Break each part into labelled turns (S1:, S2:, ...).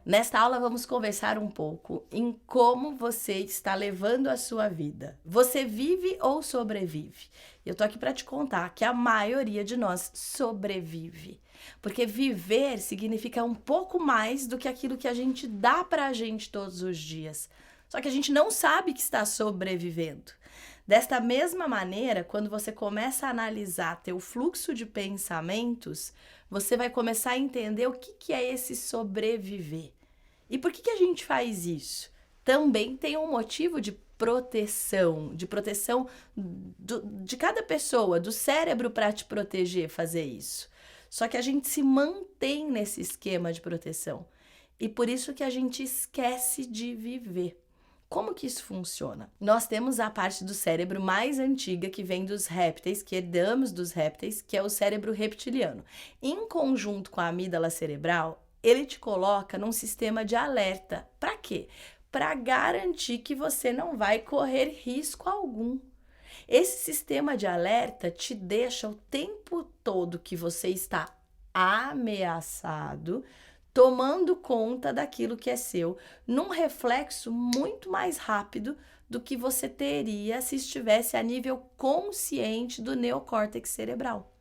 S1: Nesta aula vamos conversar um pouco em como você está levando a sua vida. Você vive ou sobrevive? Eu tô aqui para te contar que a maioria de nós sobrevive, porque viver significa um pouco mais do que aquilo que a gente dá pra gente todos os dias. Só que a gente não sabe que está sobrevivendo. Desta mesma maneira, quando você começa a analisar teu fluxo de pensamentos, você vai começar a entender o que é esse sobreviver. E por que a gente faz isso? Também tem um motivo de proteção de cada pessoa, do cérebro para te proteger fazer isso. Só que a gente se mantém nesse esquema de proteção. E por isso que a gente esquece de viver. Como que isso funciona? Nós temos a parte do cérebro mais antiga que vem dos répteis, que herdamos dos répteis, que é o cérebro reptiliano. Em conjunto com a amígdala cerebral, ele te coloca num sistema de alerta. Para quê? Para garantir que você não vai correr risco algum. Esse sistema de alerta te deixa o tempo todo que você está ameaçado, tomando conta daquilo que é seu, num reflexo muito mais rápido do que você teria se estivesse a nível consciente do neocórtex cerebral.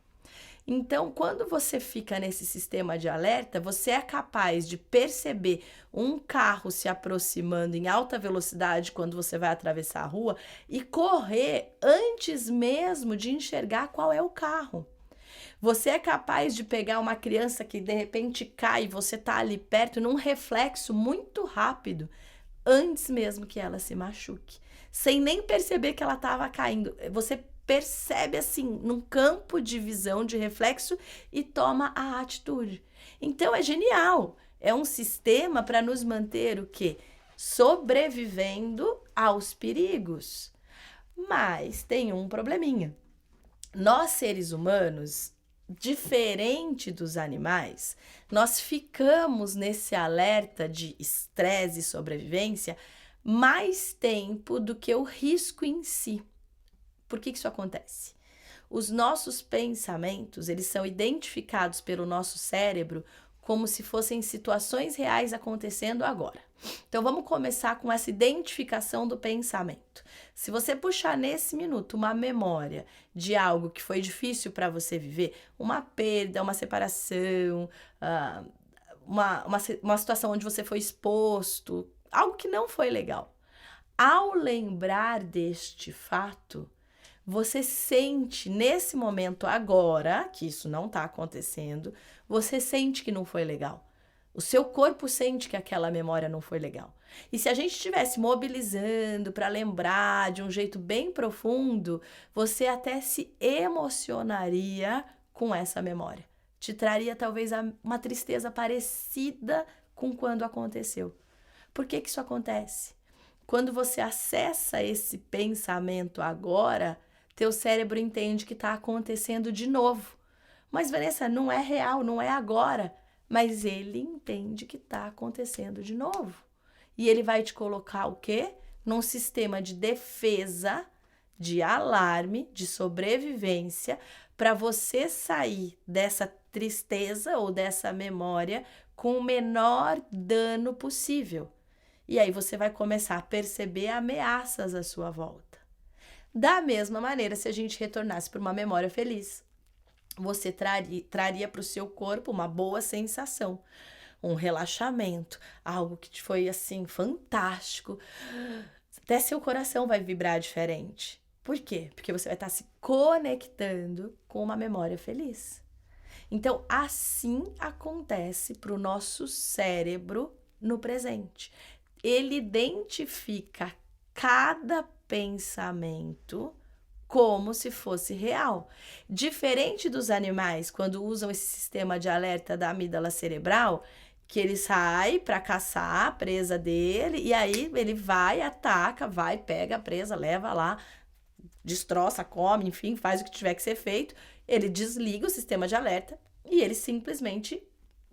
S1: Então, quando você fica nesse sistema de alerta, você é capaz de perceber um carro se aproximando em alta velocidade quando você vai atravessar a rua e correr antes mesmo de enxergar qual é o carro. Você é capaz de pegar uma criança que de repente cai e você tá ali perto num reflexo muito rápido, antes mesmo que ela se machuque, sem nem perceber que ela estava caindo. Você percebe assim, num campo de visão, de reflexo e toma a atitude. Então é genial. É um sistema para nos manter o quê? Sobrevivendo aos perigos. Mas tem um probleminha. Nós, seres humanos, diferente dos animais, nós ficamos nesse alerta de estresse e sobrevivência mais tempo do que o risco em si. Por que isso acontece? Os nossos pensamentos, eles são identificados pelo nosso cérebro como se fossem situações reais acontecendo agora. Então vamos começar com essa identificação do pensamento. Se você puxar nesse minuto uma memória de algo que foi difícil para você viver, uma perda, uma separação, uma situação onde você foi exposto, algo que não foi legal. Ao lembrar deste fato, você sente nesse momento agora, que isso não está acontecendo, você sente que não foi legal. O seu corpo sente que aquela memória não foi legal. E se a gente estivesse mobilizando para lembrar de um jeito bem profundo, você até se emocionaria com essa memória. Te traria talvez uma tristeza parecida com quando aconteceu. Por que isso acontece? Quando você acessa esse pensamento agora, teu cérebro entende que está acontecendo de novo. Mas, Vanessa, não é real, não é agora. Mas ele entende que está acontecendo de novo. E ele vai te colocar o quê? Num sistema de defesa, de alarme, de sobrevivência, para você sair dessa tristeza ou dessa memória com o menor dano possível. E aí você vai começar a perceber ameaças à sua volta. Da mesma maneira, se a gente retornasse para uma memória feliz, você traria para o seu corpo uma boa sensação, um relaxamento, algo que foi assim fantástico. Até seu coração vai vibrar diferente. Por quê? Porque você vai estar se conectando com uma memória feliz. Então, assim acontece para o nosso cérebro no presente. Ele identifica cada pensamento como se fosse real. Diferente dos animais, quando usam esse sistema de alerta da amígdala cerebral, que ele sai para caçar a presa dele, e aí ele vai, ataca, vai, pega a presa, leva lá, destroça, come, enfim, faz o que tiver que ser feito, ele desliga o sistema de alerta e ele simplesmente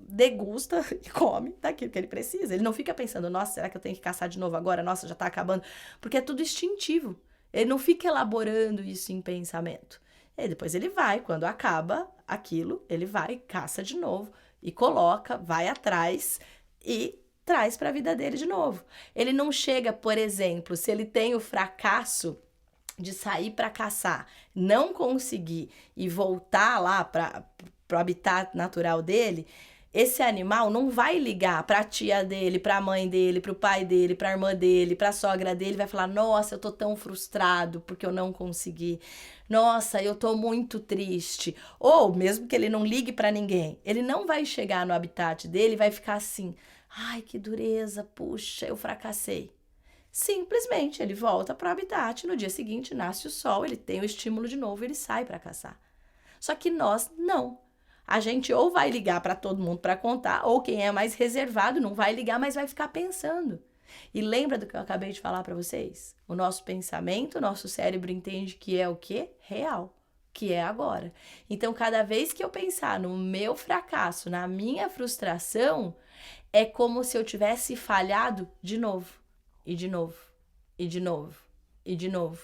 S1: degusta e come daquilo que ele precisa. Ele não fica pensando, nossa, será que eu tenho que caçar de novo agora? Nossa, já tá acabando. Porque é tudo instintivo. Ele não fica elaborando isso em pensamento. E depois ele vai, quando acaba aquilo, ele vai, caça de novo e coloca, vai atrás e traz para a vida dele de novo. Ele não chega, por exemplo, se ele tem o fracasso de sair para caçar, não conseguir e voltar lá para o habitat natural dele, esse animal não vai ligar para a tia dele, para a mãe dele, para o pai dele, para a irmã dele, para a sogra dele, vai falar: "Nossa, eu tô tão frustrado porque eu não consegui. Nossa, eu tô muito triste". Ou mesmo que ele não ligue para ninguém, ele não vai chegar no habitat dele e vai ficar assim: "Ai, que dureza, puxa, eu fracassei". Simplesmente ele volta para o habitat, no dia seguinte nasce o sol, ele tem o estímulo de novo, ele sai para caçar. Só que nós não. A gente ou vai ligar para todo mundo para contar, ou quem é mais reservado não vai ligar, mas vai ficar pensando. E lembra do que eu acabei de falar para vocês? O nosso pensamento, o nosso cérebro entende que é o quê? Real, que é agora. Então, cada vez que eu pensar no meu fracasso, na minha frustração, é como se eu tivesse falhado de novo, e de novo, e de novo, e de novo.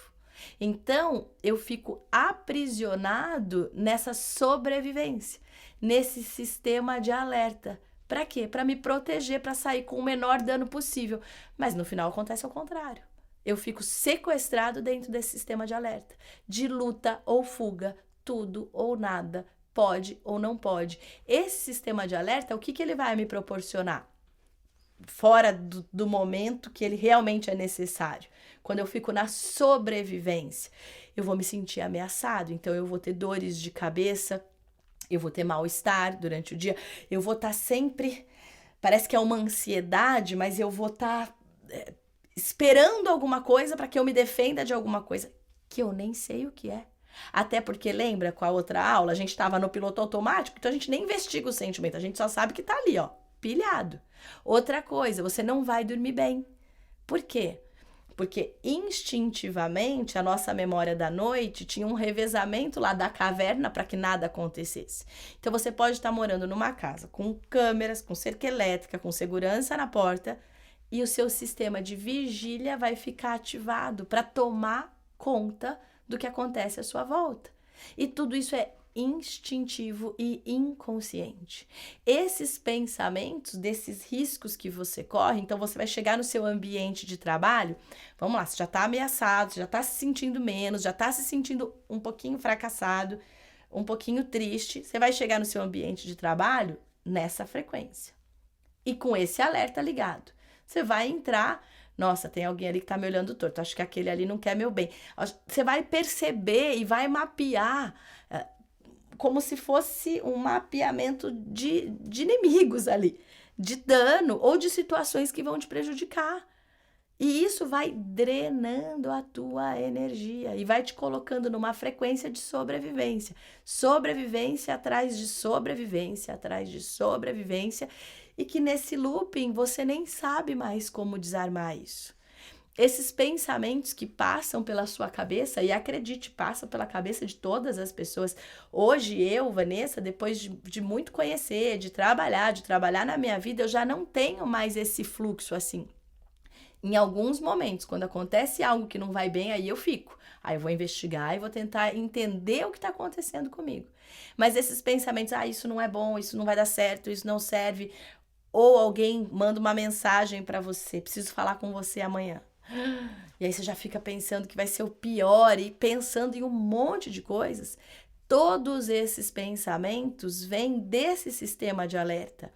S1: Então, eu fico aprisionado nessa sobrevivência, nesse sistema de alerta. Para quê? Para me proteger, para sair com o menor dano possível. Mas no final acontece ao contrário. Eu fico sequestrado dentro desse sistema de alerta, de luta ou fuga, tudo ou nada, pode ou não pode. Esse sistema de alerta, o que ele vai me proporcionar? Fora do momento que ele realmente é necessário. Quando eu fico na sobrevivência, eu vou me sentir ameaçado, então eu vou ter dores de cabeça, eu vou ter mal-estar durante o dia, eu vou estar sempre, parece que é uma ansiedade, mas eu vou estar esperando alguma coisa para que eu me defenda de alguma coisa que eu nem sei o que é. Até porque, lembra, com a outra aula, a gente estava no piloto automático, então a gente nem investiga o sentimento, a gente só sabe que tá ali, ó, pilhado. Outra coisa, você não vai dormir bem. Por quê? Porque instintivamente a nossa memória da noite tinha um revezamento lá da caverna para que nada acontecesse. Então você pode estar morando numa casa com câmeras, com cerca elétrica, com segurança na porta, e o seu sistema de vigília vai ficar ativado para tomar conta do que acontece à sua volta. E tudo isso é instintivo e inconsciente. Esses pensamentos, desses riscos que você corre, então você vai chegar no seu ambiente de trabalho, vamos lá, você já está ameaçado, você já está se sentindo menos, já está se sentindo um pouquinho fracassado, um pouquinho triste, você vai chegar no seu ambiente de trabalho nessa frequência. E com esse alerta ligado, você vai entrar, nossa, tem alguém ali que está me olhando torto, acho que aquele ali não quer meu bem. Você vai perceber e vai mapear como se fosse um mapeamento de inimigos ali, de dano ou de situações que vão te prejudicar. E isso vai drenando a tua energia e vai te colocando numa frequência de sobrevivência. Sobrevivência atrás de sobrevivência, atrás de sobrevivência, e que nesse looping você nem sabe mais como desarmar isso. Esses pensamentos que passam pela sua cabeça, e acredite, passam pela cabeça de todas as pessoas. Hoje eu, Vanessa, depois de muito conhecer, de trabalhar na minha vida, eu já não tenho mais esse fluxo assim. Em alguns momentos, quando acontece algo que não vai bem, aí eu fico. Aí eu vou investigar e vou tentar entender o que está acontecendo comigo. Mas esses pensamentos, isso não é bom, isso não vai dar certo, isso não serve. Ou alguém manda uma mensagem para você, preciso falar com você amanhã. E aí você já fica pensando que vai ser o pior e pensando em um monte de coisas. Todos esses pensamentos vêm desse sistema de alerta.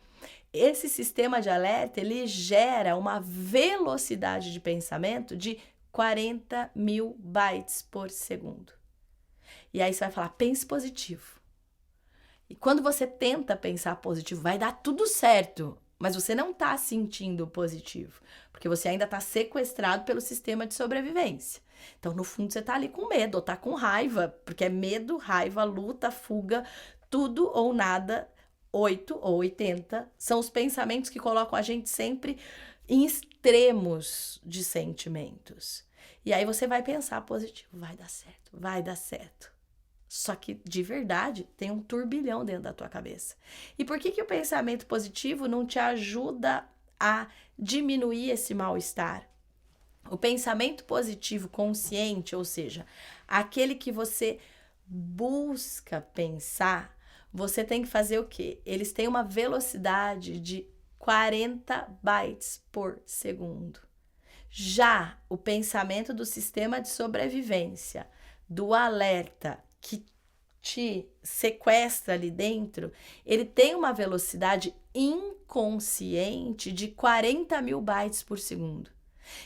S1: Esse sistema de alerta, ele gera uma velocidade de pensamento de 40.000 bytes por segundo. E aí você vai falar, pense positivo. E quando você tenta pensar positivo, vai dar tudo certo. Mas você não está sentindo positivo, porque você ainda está sequestrado pelo sistema de sobrevivência. Então, no fundo, você está ali com medo, ou está com raiva, porque é medo, raiva, luta, fuga, tudo ou nada, 8 ou 80, são os pensamentos que colocam a gente sempre em extremos de sentimentos. E aí você vai pensar positivo, vai dar certo, vai dar certo. Só que, de verdade, tem um turbilhão dentro da tua cabeça. E por que o pensamento positivo não te ajuda a diminuir esse mal-estar? O pensamento positivo consciente, ou seja, aquele que você busca pensar, você tem que fazer o quê? Eles têm uma velocidade de 40 bytes por segundo. Já o pensamento do sistema de sobrevivência, do alerta que te sequestra ali dentro, ele tem uma velocidade inconsciente de 40.000 bytes por segundo.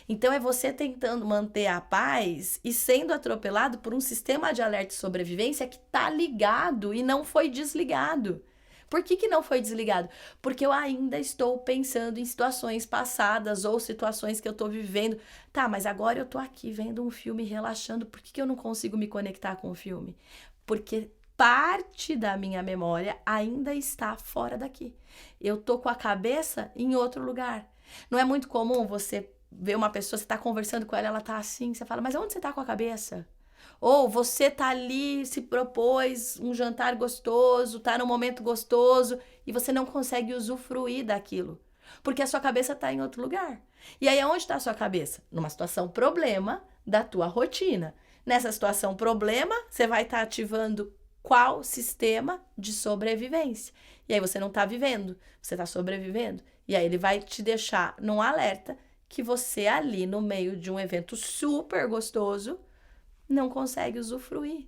S1: Então é você tentando manter a paz e sendo atropelado por um sistema de alerta de sobrevivência que está ligado e não foi desligado. Por que não foi desligado? Porque eu ainda estou pensando em situações passadas ou situações que eu estou vivendo. Tá, mas agora eu estou aqui vendo um filme relaxando. Por que eu não consigo me conectar com o filme? Porque parte da minha memória ainda está fora daqui. Eu estou com a cabeça em outro lugar. Não é muito comum você ver uma pessoa, você está conversando com ela, ela está assim, você fala, mas onde você está com a cabeça? Ou você tá ali, se propôs um jantar gostoso, tá num momento gostoso e você não consegue usufruir daquilo, porque a sua cabeça tá em outro lugar. E aí aonde está a sua cabeça? Numa situação problema da tua rotina. Nessa situação problema, você vai estar ativando qual sistema de sobrevivência? E aí você não tá vivendo, você tá sobrevivendo. E aí ele vai te deixar num alerta que você ali no meio de um evento super gostoso não consegue usufruir.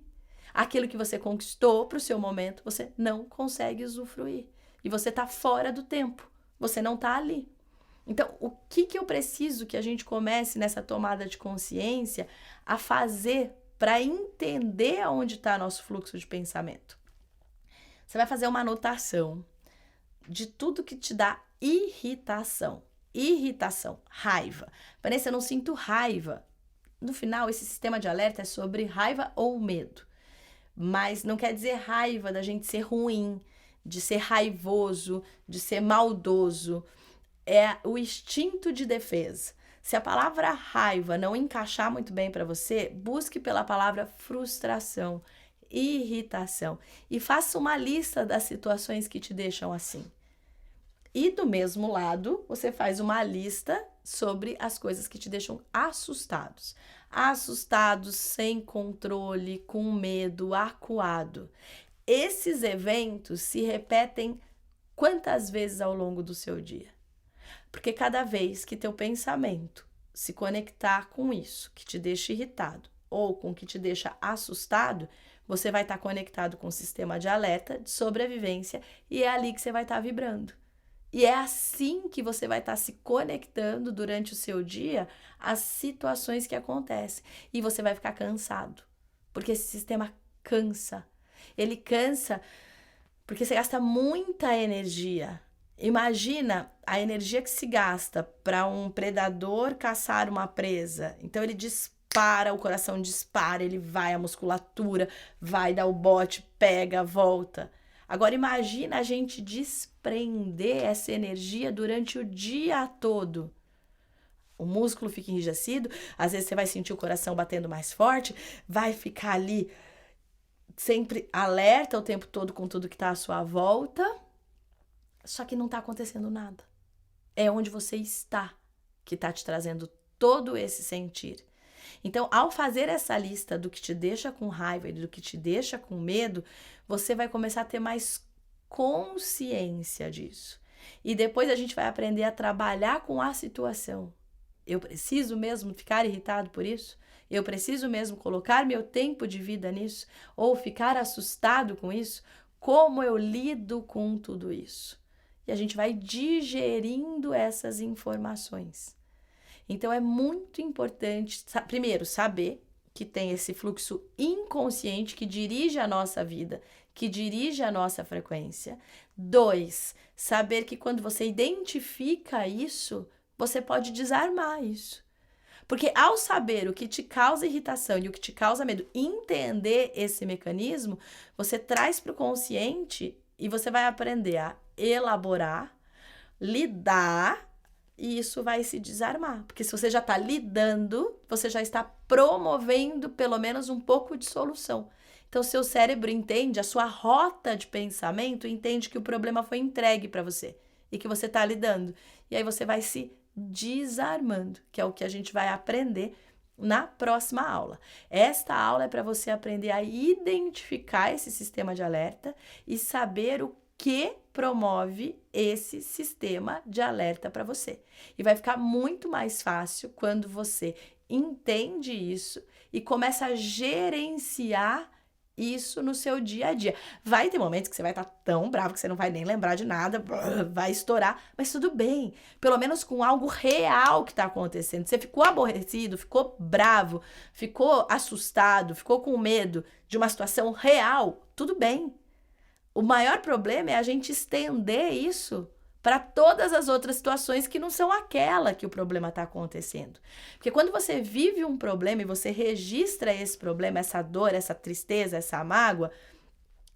S1: Aquilo que você conquistou para o seu momento, você não consegue usufruir. E você está fora do tempo. Você não está ali. Então, o que eu preciso que a gente comece nessa tomada de consciência a fazer para entender aonde está nosso fluxo de pensamento? Você vai fazer uma anotação de tudo que te dá irritação. Irritação, raiva. Vanessa, eu não sinto raiva. No final, esse sistema de alerta é sobre raiva ou medo. Mas não quer dizer raiva da gente ser ruim, de ser raivoso, de ser maldoso. É o instinto de defesa. Se a palavra raiva não encaixar muito bem para você, busque pela palavra frustração, irritação. E faça uma lista das situações que te deixam assim. E do mesmo lado, você faz uma lista sobre as coisas que te deixam assustados. Assustados, sem controle, com medo, acuado. Esses eventos se repetem quantas vezes ao longo do seu dia? Porque cada vez que teu pensamento se conectar com isso, que te deixa irritado, ou com o que te deixa assustado, você vai estar conectado com o sistema de alerta, de sobrevivência, e é ali que você vai estar vibrando. E é assim que você vai estar se conectando durante o seu dia às situações que acontecem. E você vai ficar cansado, porque esse sistema cansa. Ele cansa porque você gasta muita energia. Imagina a energia que se gasta para um predador caçar uma presa. Então ele dispara, o coração dispara, ele vai, a musculatura vai dar o bote, pega, volta. Agora imagina a gente desprender essa energia durante o dia todo. O músculo fica enrijecido, às vezes você vai sentir o coração batendo mais forte, vai ficar ali sempre alerta o tempo todo com tudo que está à sua volta, só que não está acontecendo nada. É onde você está que está te trazendo todo esse sentir. Então, ao fazer essa lista do que te deixa com raiva e do que te deixa com medo, você vai começar a ter mais consciência disso. E depois a gente vai aprender a trabalhar com a situação. Eu preciso mesmo ficar irritado por isso? Eu preciso mesmo colocar meu tempo de vida nisso? Ou ficar assustado com isso? Como eu lido com tudo isso? E a gente vai digerindo essas informações. Então é muito importante, primeiro, saber que tem esse fluxo inconsciente que dirige a nossa vida, que dirige a nossa frequência. 2, saber que quando você identifica isso, você pode desarmar isso. Porque ao saber o que te causa irritação e o que te causa medo, entender esse mecanismo, você traz para o consciente e você vai aprender a elaborar, lidar, e isso vai se desarmar. Porque se você já está lidando, você já está promovendo pelo menos um pouco de solução. Então, seu cérebro entende, a sua rota de pensamento entende que o problema foi entregue para você e que você está lidando. E aí você vai se desarmando, que é o que a gente vai aprender na próxima aula. Esta aula é para você aprender a identificar esse sistema de alerta e saber o que promove esse sistema de alerta para você. E vai ficar muito mais fácil quando você entende isso e começa a gerenciar isso no seu dia a dia. Vai ter momentos que você vai estar tão bravo que você não vai nem lembrar de nada, vai estourar, mas tudo bem. Pelo menos com algo real que está acontecendo. Você ficou aborrecido, ficou bravo, ficou assustado, ficou com medo de uma situação real, tudo bem. O maior problema é a gente estender isso para todas as outras situações que não são aquela que o problema está acontecendo. Porque quando você vive um problema e você registra esse problema, essa dor, essa tristeza, essa mágoa,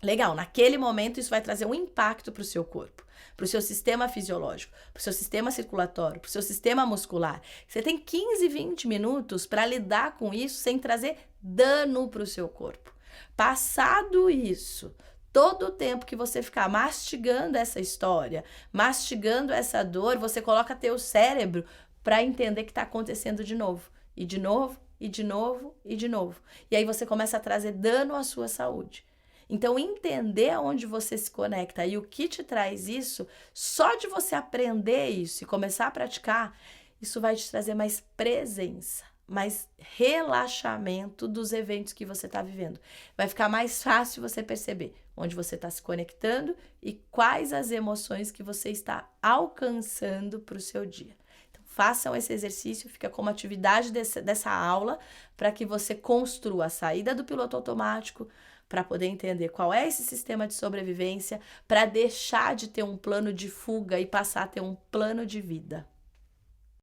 S1: legal, naquele momento isso vai trazer um impacto para o seu corpo, para o seu sistema fisiológico, para o seu sistema circulatório, para o seu sistema muscular. Você tem 15, 20 minutos para lidar com isso sem trazer dano para o seu corpo. Passado isso, todo o tempo que você ficar mastigando essa história, mastigando essa dor, você coloca teu cérebro para entender que está acontecendo de novo. E de novo, e de novo, e de novo. E aí você começa a trazer dano à sua saúde. Então, entender aonde você se conecta e o que te traz isso, só de você aprender isso e começar a praticar, isso vai te trazer mais presença, mais relaxamento dos eventos que você está vivendo. Vai ficar mais fácil você perceber onde você está se conectando e quais as emoções que você está alcançando para o seu dia. Então, façam esse exercício, fica como atividade dessa aula para que você construa a saída do piloto automático, para poder entender qual é esse sistema de sobrevivência, para deixar de ter um plano de fuga e passar a ter um plano de vida.